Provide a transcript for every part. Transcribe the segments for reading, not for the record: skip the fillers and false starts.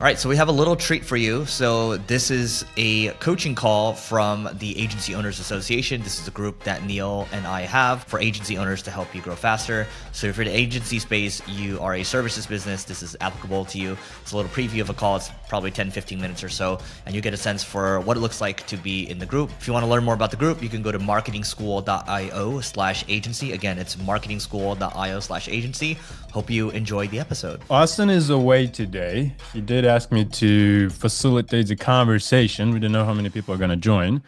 All right, so we have a little treat for you. So this is a coaching call from the Agency Owners Association. This is a group that Neil and I have for agency owners to help you grow faster. So if you're in the agency space, you are a services business, this is applicable to you. It's a little preview of a call. It's probably 10, 15 minutes or so, and you get a sense for what it looks like to be in the group. If you want to learn more about the group, you can go to marketingschool.io/agency. Again, it's marketingschool.io/agency. Hope you enjoyed the episode. Austin is away today. He did ask me to facilitate the conversation. We didn't know how many people are going to join.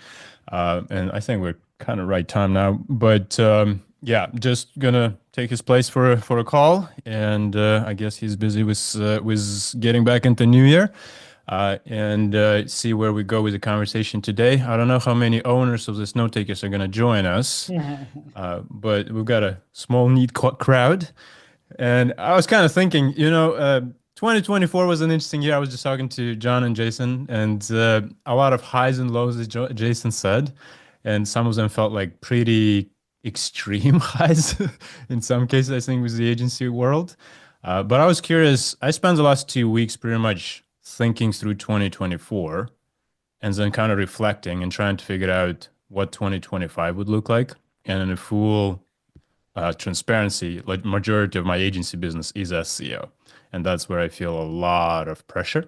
And I think we're kind of right time now. But yeah, just going to take his place for a call. And I guess he's busy with getting back into New Year. And see where we go with the conversation today. I don't know how many owners of this note takers are going to join us. But we've got a small, neat crowd. And I was kind of thinking, 2024 was an interesting year. I was just talking to John and Jason, and a lot of highs and lows, as Jason said. And some of them felt like pretty extreme highs in some cases, I think, with the agency world. But I was curious. I spent the last 2 weeks pretty much thinking through 2024 and then kind of reflecting and trying to figure out what 2025 would look like. And in a full transparency, like majority of my agency business is SEO, and that's where I feel a lot of pressure.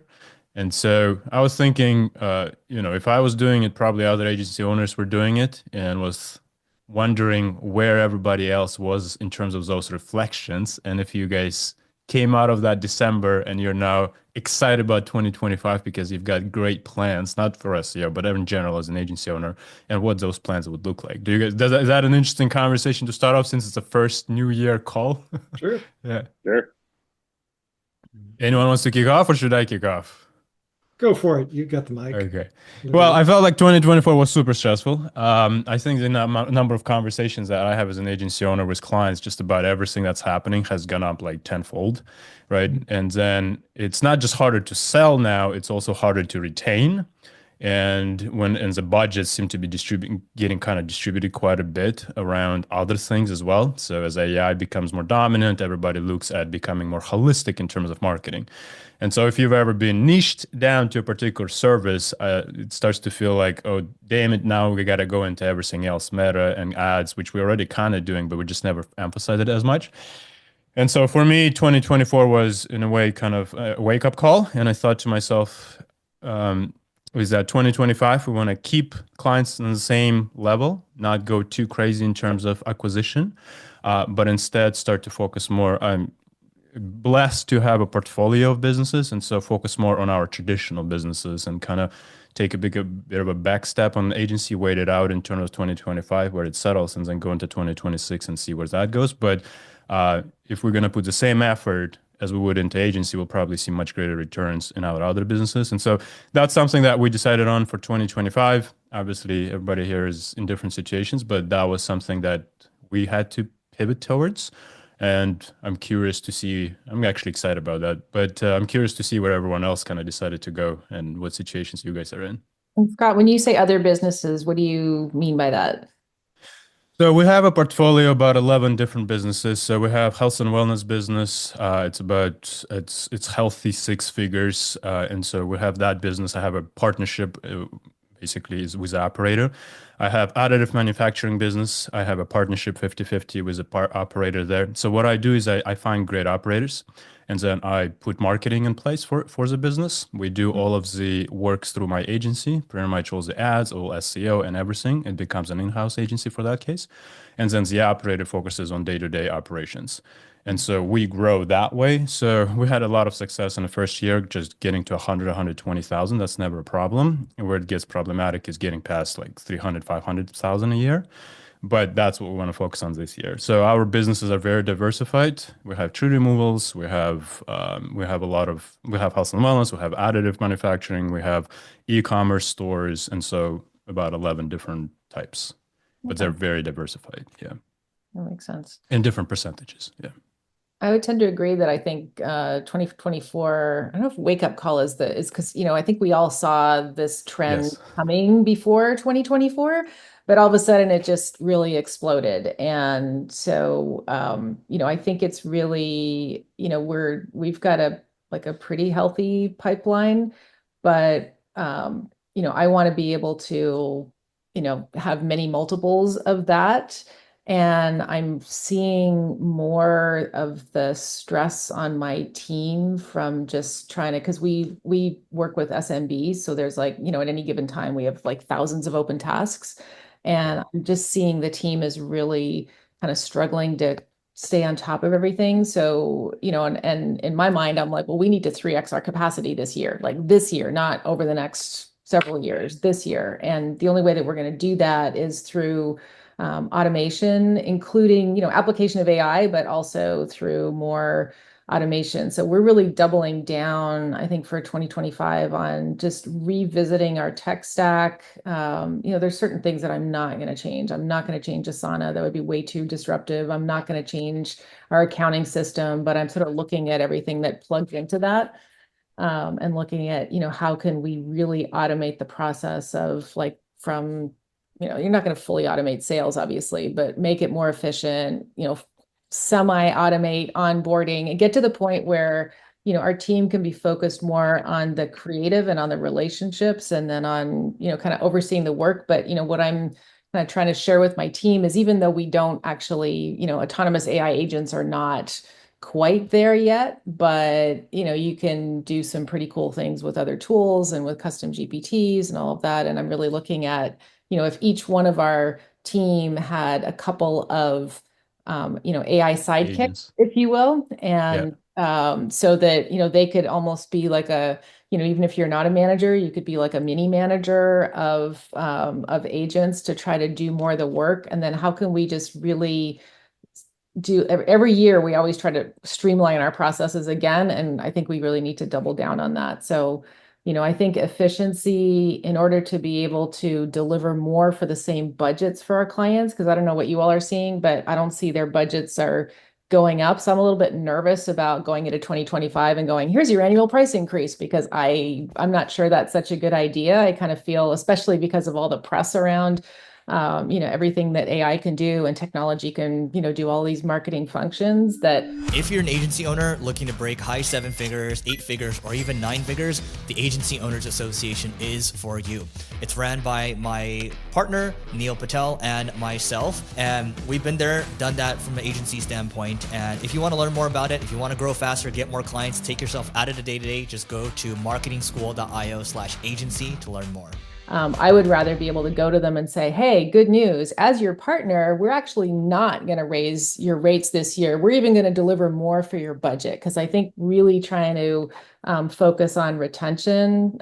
And so I was thinking, if I was doing it, probably other agency owners were doing it, and was wondering where everybody else was in terms of those reflections, and if you guys came out of that December and you're now excited about 2025 because you've got great plans, not for SEO, but in general as an agency owner, and what those plans would look like. Is that an interesting conversation to start off since it's the first New Year call? Sure. Yeah. Sure. Anyone wants to kick off, or should I kick off? Go for it. You got the mic. Okay. Well, I felt like 2024 was super stressful. I think the number of conversations that I have as an agency owner with clients, just about everything that's happening has gone up like tenfold, right? And then it's not just harder to sell now, it's also harder to retain. And the budgets seem to be getting kind of distributed quite a bit around other things as well. So as AI becomes more dominant, everybody looks at becoming more holistic in terms of marketing. And so if you've ever been niched down to a particular service, it starts to feel like, oh, damn it, now we got to go into everything else, meta and ads, which we're already kind of doing, but we just never emphasize it as much. And so for me, 2024 was in a way kind of a wake-up call. And I thought to myself, is that 2025, we want to keep clients on the same level, not go too crazy in terms of acquisition, but instead start to focus more. I'm blessed to have a portfolio of businesses, and so focus more on our traditional businesses and kind of take a bit of a back step on the agency, wait it out in terms of 2025 where it settles, and then go into 2026 and see where that goes. But if we're going to put the same effort as we would into agency, we'll probably see much greater returns in our other businesses. And so that's something that we decided on for 2025. Obviously, everybody here is in different situations, but that was something that we had to pivot towards. And I'm curious to see, I'm actually excited about that, but I'm curious to see where everyone else kind of decided to go and what situations you guys are in. And Scott, when you say other businesses, what do you mean by that? So we have a portfolio about 11 different businesses. So we have health and wellness business. It's healthy six figures. And so we have that business. I have a partnership basically is with the operator. I have additive manufacturing business. I have a partnership 50-50 with a operator there. So what I do is I find great operators, and then I put marketing in place for the business. We do all of the works through my agency, pretty much all the ads, all SEO and everything. It becomes an in-house agency for that case. And then the operator focuses on day-to-day operations. And so we grow that way. So we had a lot of success in the first year, just getting to 100, 120,000. That's never a problem. And where it gets problematic is getting past like 300, 500,000 a year. But that's what we want to focus on this year. So our businesses are very diversified. We have tree removals. We have health and wellness. We have additive manufacturing. We have e-commerce stores. And so about 11 different types, but they're very diversified. Yeah. That makes sense. In different percentages. Yeah. I would tend to agree that I think 2024, I don't know if wake up call is because, I think we all saw this trend coming before 2024, but all of a sudden it just really exploded. And so, I think it's really, we've got a like a pretty healthy pipeline, but I want to be able to, have many multiples of that. And I'm seeing more of the stress on my team from just trying to, because we work with SMBs, so there's like, at any given time we have like thousands of open tasks, and I'm just seeing the team is really kind of struggling to stay on top of everything. So, and in my mind, I'm like, well, we need to 3x our capacity this year, like this year, not over the next several years, this year. And the only way that we're going to do that is through automation, including, application of AI, but also through more automation. So we're really doubling down, I think, for 2025 on just revisiting our tech stack. There's certain things that I'm not going to change. I'm not going to change Asana. That would be way too disruptive. I'm not going to change our accounting system, but I'm sort of looking at everything that plugs into that. And looking at, how can we really automate the process of like from, you're not going to fully automate sales, obviously, but make it more efficient, semi-automate onboarding and get to the point where, our team can be focused more on the creative and on the relationships and then on, kind of overseeing the work. But, what I'm kind of trying to share with my team is even though we don't actually, autonomous AI agents are not quite there yet, but you can do some pretty cool things with other tools and with custom GPTs and all of that. And I'm really looking at, if each one of our team had a couple of, AI sidekicks, Agents. if you will, and so that they could almost be like a, even if you're not a manager, you could be like a mini manager of agents to try to do more of the work. And then how can we just really do every year we always try to streamline our processes again, and I think we really need to double down on that. So I think efficiency in order to be able to deliver more for the same budgets for our clients, because I don't know what you all are seeing, but I don't see their budgets are going up. So I'm a little bit nervous about going into 2025 and going, here's your annual price increase, because I'm not sure that's such a good idea. I kind of feel, especially because of all the press around everything that AI can do and technology can, do all these marketing functions that. If you're an agency owner looking to break high 7 figures, 8 figures, or even 9 figures, the Agency Owners Association is for you. It's ran by my partner, Neil Patel, and myself. And we've been there, done that from an agency standpoint. And if you want to learn more about it, if you want to grow faster, get more clients, take yourself out of the day-to-day, just go to marketingschool.io/agency to learn more. I would rather be able to go to them and say, hey, good news. As your partner, we're actually not going to raise your rates this year. We're even going to deliver more for your budget. Because I think really trying to focus on retention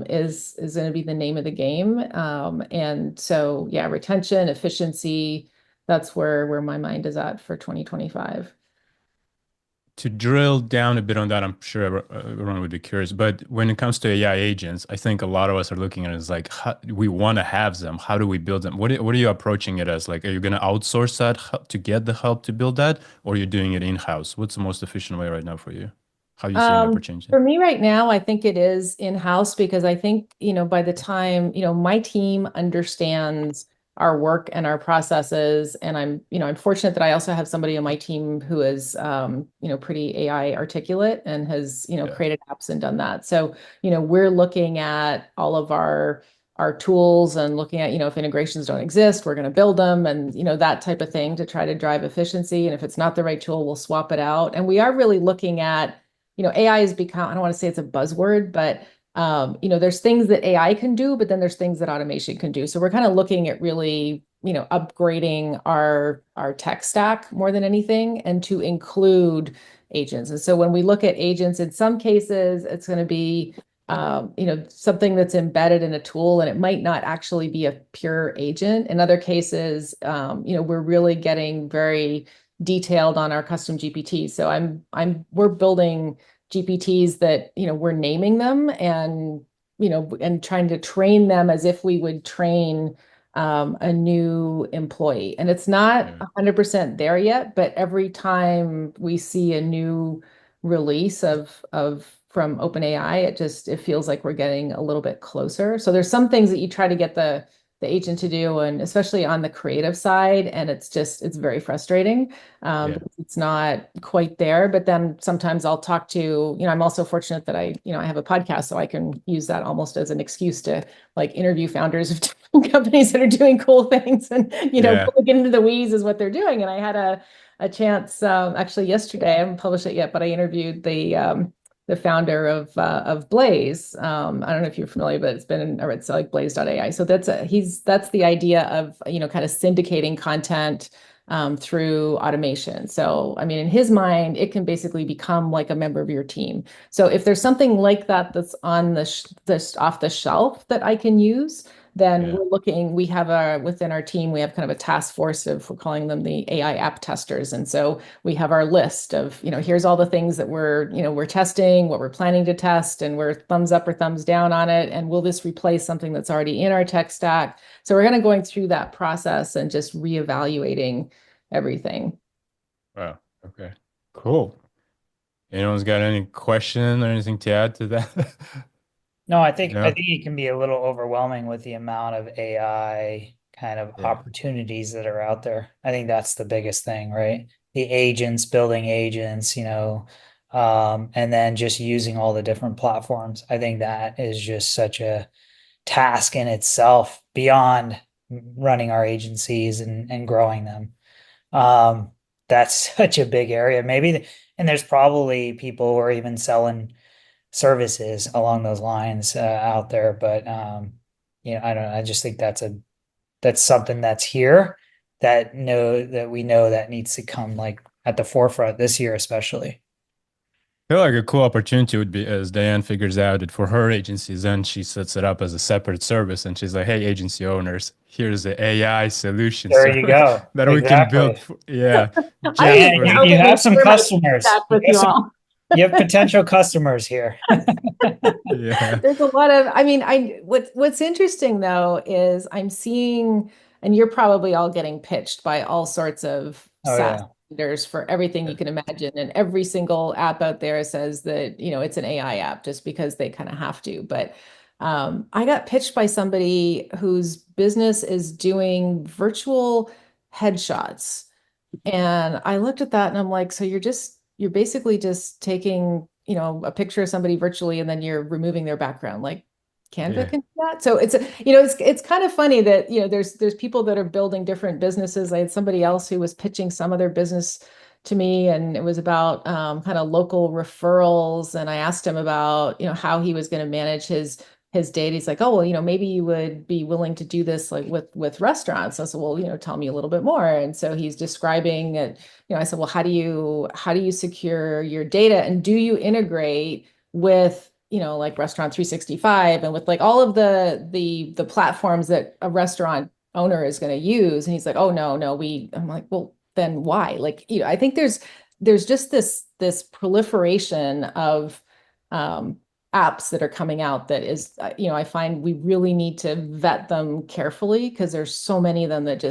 is going to be the name of the game. And so, yeah, retention, efficiency, that's where my mind is at for 2025. To drill down a bit on that, I'm sure everyone would be curious. But when it comes to AI agents, I think a lot of us are looking at it as like, we want to have them. How do we build them? What are you approaching it as? Like, are you going to outsource that to get the help to build that, or are you doing it in-house? What's the most efficient way right now for you? How are you seeing that changing? For me right now, I think it is in-house because I think, by the time, my team understands our work and our processes. And I'm fortunate that I also have somebody on my team who is, pretty AI articulate and has, created apps and done that. So, we're looking at all of our tools and looking at, if integrations don't exist, we're going to build them and, that type of thing to try to drive efficiency. And if it's not the right tool, we'll swap it out. And we are really looking at, AI has become, I don't want to say it's a buzzword, but there's things that AI can do, but then there's things that automation can do. So we're kind of looking at really, upgrading our tech stack more than anything and to include agents. And so when we look at agents, in some cases, it's going to be, something that's embedded in a tool and it might not actually be a pure agent. In other cases, we're really getting very detailed on our custom GPTs. So we're building GPTs that, we're naming them and, and trying to train them as if we would train a new employee. And it's not 100% there yet, but every time we see a new release from OpenAI, it feels like we're getting a little bit closer. So there's some things that you try to get the agent to do, and especially on the creative side. And it's very frustrating. Because it's not quite there. But then sometimes I'll talk to, I'm also fortunate that I have a podcast, so I can use that almost as an excuse to like interview founders of different companies that are doing cool things, and get into the weeds is what they're doing. And I had a chance actually yesterday. I haven't published it yet, but I interviewed the founder of Blaze. I don't know if you're familiar, but it's like Blaze.ai. So that's the idea of kind of syndicating content through automation. So I mean, in his mind, it can basically become like a member of your team. So if there's something like that that's on this off the shelf that I can use, then we have within our team, we have kind of a task force we're calling them the AI app testers. And so we have our list of, here's all the things that we're testing, what we're planning to test, and we're thumbs up or thumbs down on it. And will this replace something that's already in our tech stack? So we're kind of going through that process and just reevaluating everything. Wow. Okay. Cool. Anyone's got any question or anything to add to that? No, I think it can be a little overwhelming with the amount of AI kind of opportunities that are out there. I think that's the biggest thing, right? The agents, building agents, and then just using all the different platforms. I think that is just such a task in itself beyond running our agencies and growing them. That's such a big area. Maybe, and there's probably people who are even selling services along those lines out there, but I don't know. I just think that's something that's here that we know that needs to come like at the forefront this year, especially. I feel like a cool opportunity would be as Diane figures out that for her agencies, then she sets it up as a separate service, and she's like, "Hey, agency owners, here's the AI solution There you go. that we can build." You have some customers. You have potential customers here. There's a lot of, what's interesting though is I'm seeing, and you're probably all getting pitched by all sorts of SaaS vendors for everything you can imagine. And every single app out there says that, it's an AI app just because they kind of have to. But I got pitched by somebody whose business is doing virtual headshots. And I looked at that and I'm like, so you're basically just taking, a picture of somebody virtually and then you're removing their background. Like Canva can do that. So it's kind of funny that, there's people that are building different businesses. I had somebody else who was pitching some other business to me, and it was about kind of local referrals. And I asked him about, how he was going to manage his data. He's like, oh, well, maybe you would be willing to do this like with restaurants. I said, well, tell me a little bit more. And so he's describing it. I said, well, how do you secure your data, and do you integrate with, like Restaurant 365 and with like all of the platforms that a restaurant owner is going to use? And he's like, oh, no, I'm like, well, then why? Like, I think there's just this proliferation of apps that are coming out that is, I find we really need to vet them carefully, because there's so many of them that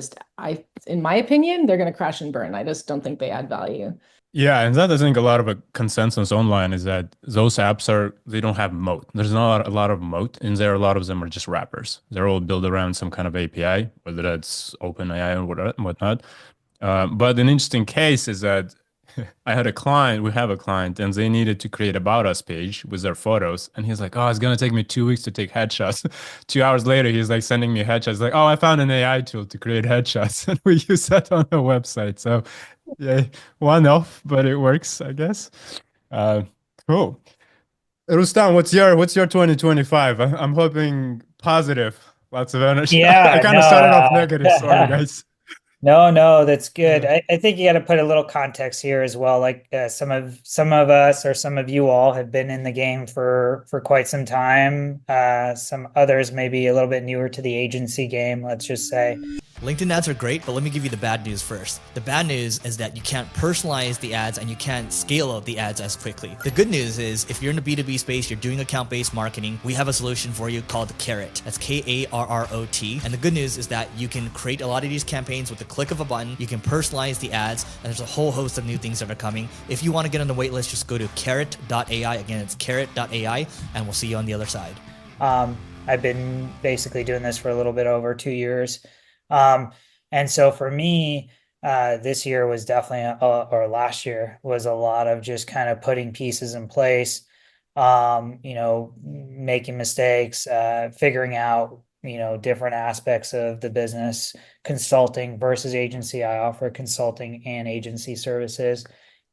in my opinion, they're going to crash and burn. I just don't think they add value. Yeah, and that I think a lot of a consensus online is that those apps they don't have moat. There's not a lot of moat in there. A lot of them are just wrappers. They're all built around some kind of API, whether that's OpenAI or whatnot. But an interesting case is that we have a client, and they needed to create About Us page with their photos. And he's like, oh, it's going to take me 2 weeks to take headshots. 2 hours later, he's like sending me headshots. Like, oh, I found an AI tool to create headshots. And we use that on the website. So yeah, one-off, but it works, I guess. Cool. Rustam, what's your 2025? I'm hoping positive. Lots of energy. Yeah, I kind of started off negative. Sorry, guys. No, that's good. I think you got to put a little context here as well. Like some of us or some of you all have been in the game for quite some time. Some others maybe a little bit newer to the agency game, let's just say. LinkedIn ads are great, but let me give you the bad news first. The bad news is that you can't personalize the ads and you can't scale out the ads as quickly. The good news is if you're in the B2B space, you're doing account-based marketing, we have a solution for you called Carrot. That's Karrot. And the good news is that you can create a lot of these campaigns with the click of a button. You can personalize the ads, and there's a whole host of new things that are coming. If you want to get on the wait list, just go to carrot.ai. Again, it's carrot.ai, and we'll see you on the other side. I've been basically doing this for a little bit over 2 years. And so for me, this year was definitely, or last year was a lot of just kind of putting pieces in place, making mistakes, figuring out, different aspects of the business, consulting versus agency. I offer consulting and agency services.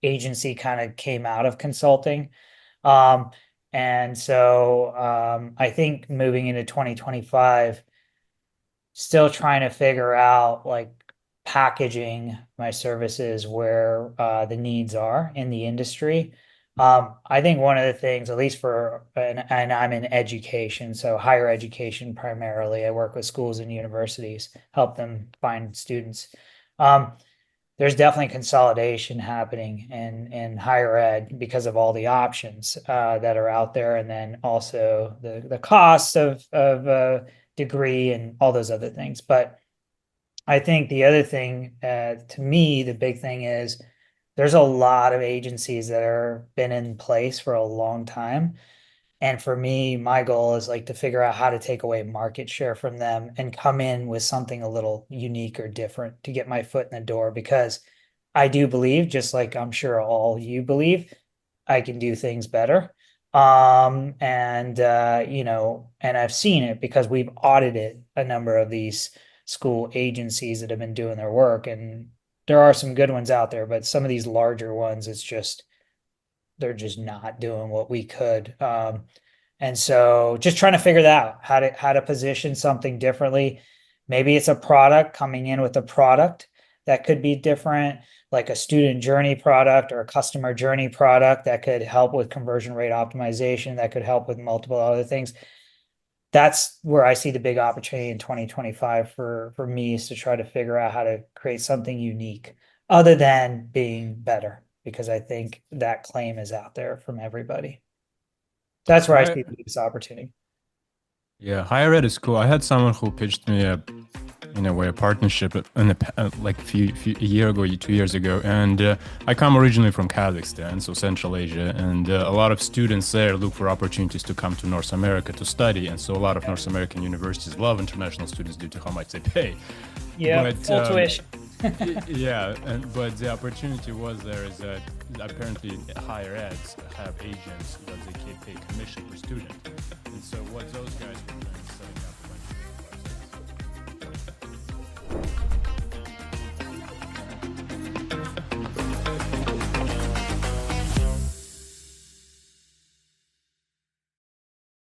Agency kind of came out of consulting. And so I think moving into 2025, still trying to figure out like packaging my services where the needs are in the industry. I think one of the things, at least and I'm in education, so higher education primarily. I work with schools and universities, help them find students. There's definitely consolidation happening in higher ed because of all the options that are out there, and then also the costs of degree and all those other things. But I think the other thing, to me, the big thing is there's a lot of agencies that are been in place for a long time. And for me, my goal is like to figure out how to take away market share from them and come in with something a little unique or different to get my foot in the door, because I do believe, just like I'm sure all you believe, I can do things better. And I've seen it because we've audited a number of these school agencies that have been doing their work, and there are some good ones out there, but some of these larger ones, they're just not doing what we could. And so just trying to figure that out, how to position something differently. Maybe it's a product coming in with a product that could be different, like a student journey product or a customer journey product that could help with conversion rate optimization, that could help with multiple other things. That's where I see the big opportunity in 2025 for me, is to try to figure out how to create something unique other than being better, because I think that claim is out there from everybody. That's where I see the biggest opportunity. Yeah, higher ed is cool. I had someone who pitched me in a way, a partnership in like a year ago, 2 years ago. And I come originally from Kazakhstan, so Central Asia, and a lot of students there look for opportunities to come to North America to study. And so a lot of North American universities love international students due to how much they pay. Yeah, full tuition. But the opportunity was there is that apparently higher eds have agents that they can pay commission per student. And so what those guys were doing is